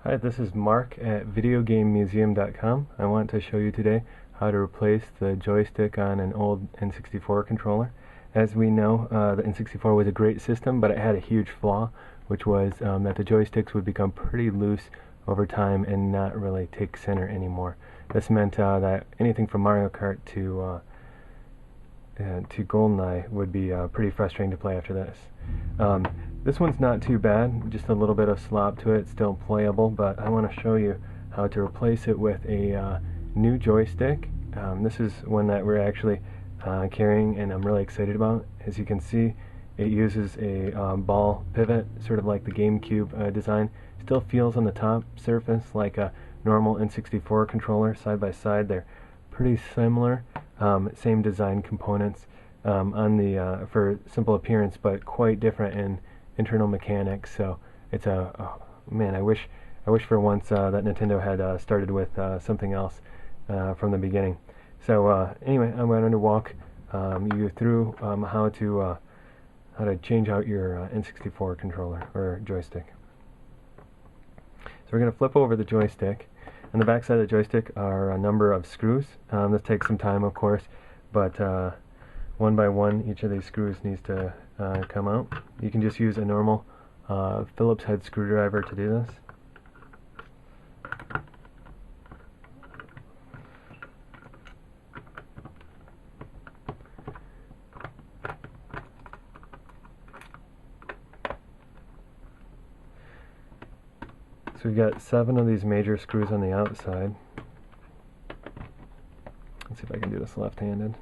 Hi, this is Mark at videogamemuseum.com. I want to show you today how to replace the joystick on an old N64 controller. As we know, the N64 was a great system, but it had a huge flaw, which was that the joysticks would become pretty loose over time and not really take center anymore. This meant that anything from Mario Kart to GoldenEye would be pretty frustrating to play after this. This one's not too bad, just a little bit of slop to it, still playable, but I want to show you how to replace it with a new joystick. This is one that we're actually carrying and I'm really excited about. As you can see, it uses a ball pivot, sort of like the GameCube design. Still feels on the top surface like a normal N64 controller. Side by side, they're pretty similar. Same design components on the for simple appearance, but quite different in internal mechanics. So it's man, I wish for once that Nintendo had started with something else from the beginning. So anyway, I'm going to walk you through how to change out your N64 controller or joystick. So we're going to flip over the joystick. On the back side of the joystick are a number of screws. This takes some time, of course, but one by one each of these screws needs to come out. You can just use a normal Phillips head screwdriver to do this. So we've got 7 of these major screws on the outside. Let's see if I can do this left-handed.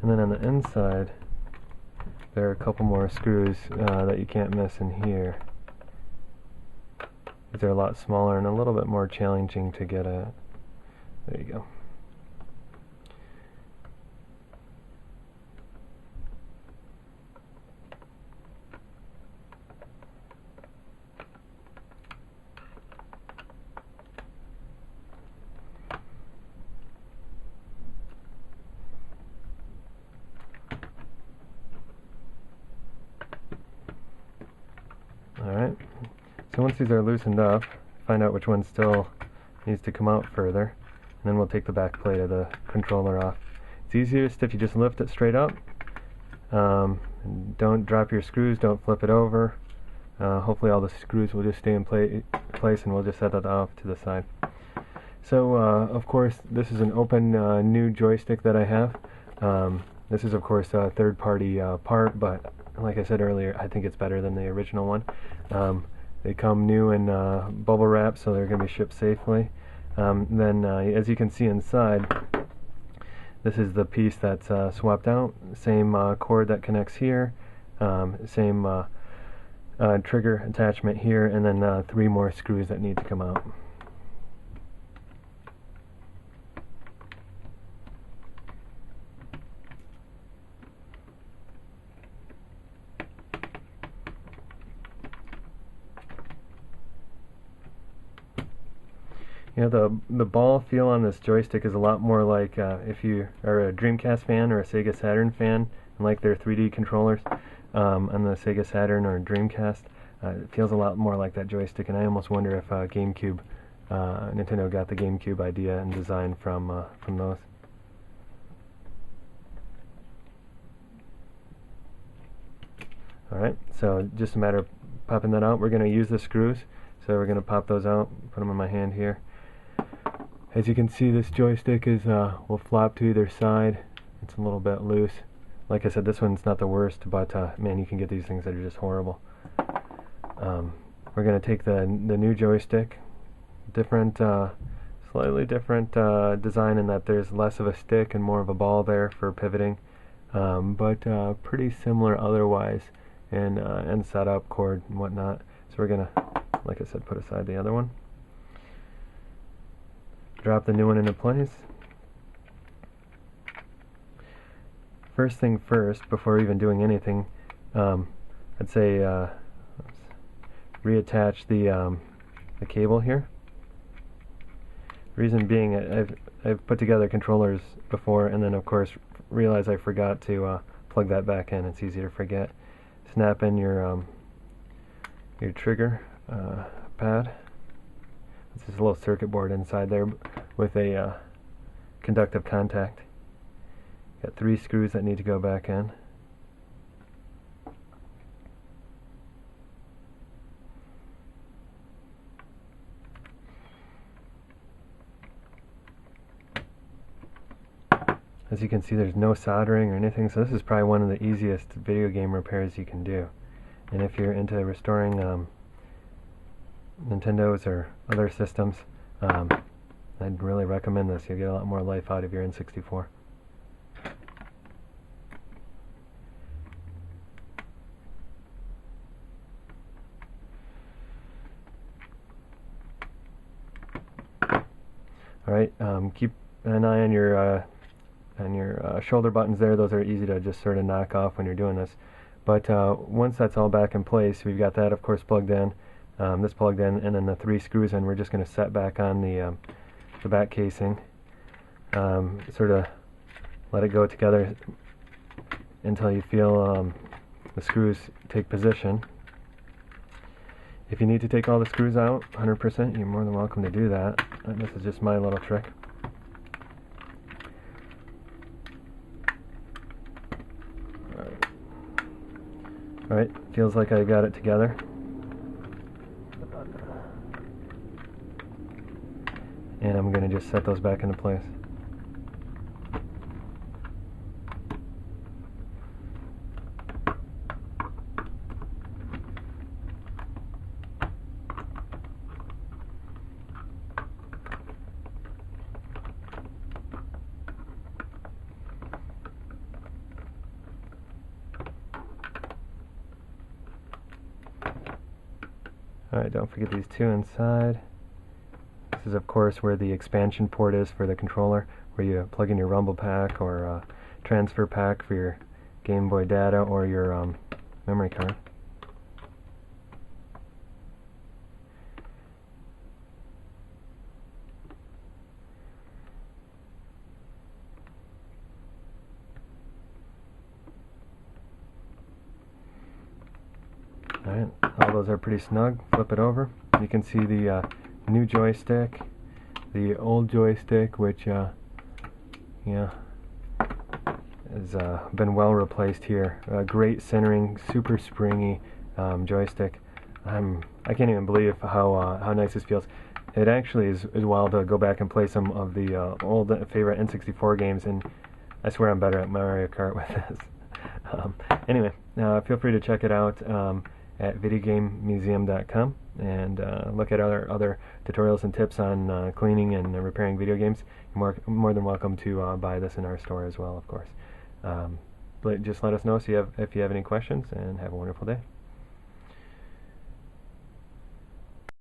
And then on the inside, there are a couple more screws that you can't miss in here. They're a lot smaller and a little bit more challenging to get at. There you go. Alright, so once these are loosened up, find out which one still needs to come out further, and then we'll take the back plate of the controller off. It's easiest if you just lift it straight up. Don't drop your screws, don't flip it over. Hopefully all the screws will just stay in place and we'll just set that off to the side. So of course this is an open new joystick that I have. This is of course a third-party part, but like I said earlier, I think it's better than the original one. They come new in bubble wrap, so they're going to be shipped safely. Then, as you can see inside, this is the piece that's swapped out. Same cord that connects here, same trigger attachment here, and then 3 more screws that need to come out. You know, the ball feel on this joystick is a lot more like if you are a Dreamcast fan or a Sega Saturn fan and like their 3D controllers on the Sega Saturn or Dreamcast. It feels a lot more like that joystick, and I almost wonder if Nintendo got the GameCube idea and design from those. Alright, so just a matter of popping that out. We're going to use the screws, so we're going to pop those out, put them in my hand here. As you can see, this joystick will flop to either side. It's a little bit loose. Like I said, this one's not the worst, but man, you can get these things that are just horrible. We're going to take the new joystick, slightly different design in that there's less of a stick and more of a ball there for pivoting, but pretty similar otherwise in setup, cord, and whatnot. So we're going to, like I said, put aside the other one. Drop the new one into place. First thing first, before even doing anything, I'd say let's reattach the cable here. Reason being, I've put together controllers before, and then of course realized I forgot to plug that back in. It's easy to forget. Snap in your trigger pad. This is a little circuit board inside there with a conductive contact. Got 3 screws that need to go back in. As you can see, there's no soldering or anything, so this is probably one of the easiest video game repairs you can do. And if you're into restoring Nintendos or other systems, I'd really recommend this. You'll get a lot more life out of your N64. Alright, keep an eye on your shoulder buttons there. Those are easy to just sort of knock off when you're doing this. But once that's all back in place, we've got that of course plugged in, this plugged in, and then the 3 screws in. We're just going to set back on the back casing, sort of let it go together until you feel the screws take position. If you need to take all the screws out 100%, you're more than welcome to do that. This is just my little trick. Alright, feels like I got it together. And I'm going to just set those back into place. Alright, don't forget these 2 inside. This is of course where the expansion port is for the controller, where you plug in your rumble pack or transfer pack for your Game Boy data or your memory card. Alright, all those are pretty snug. Flip it over. You can see the new joystick, the old joystick, which yeah, has been well replaced here. Great centering, super springy joystick. I can't even believe how nice this feels. It actually is wild to go back and play some of the old favorite N64 games, and I swear I'm better at Mario Kart with this. Anyway, feel free to check it out at videogamemuseum.com and look at other tutorials and tips on cleaning and repairing video games. You're more than welcome to buy this in our store as well, of course. But just let us know if you have any questions, and have a wonderful day.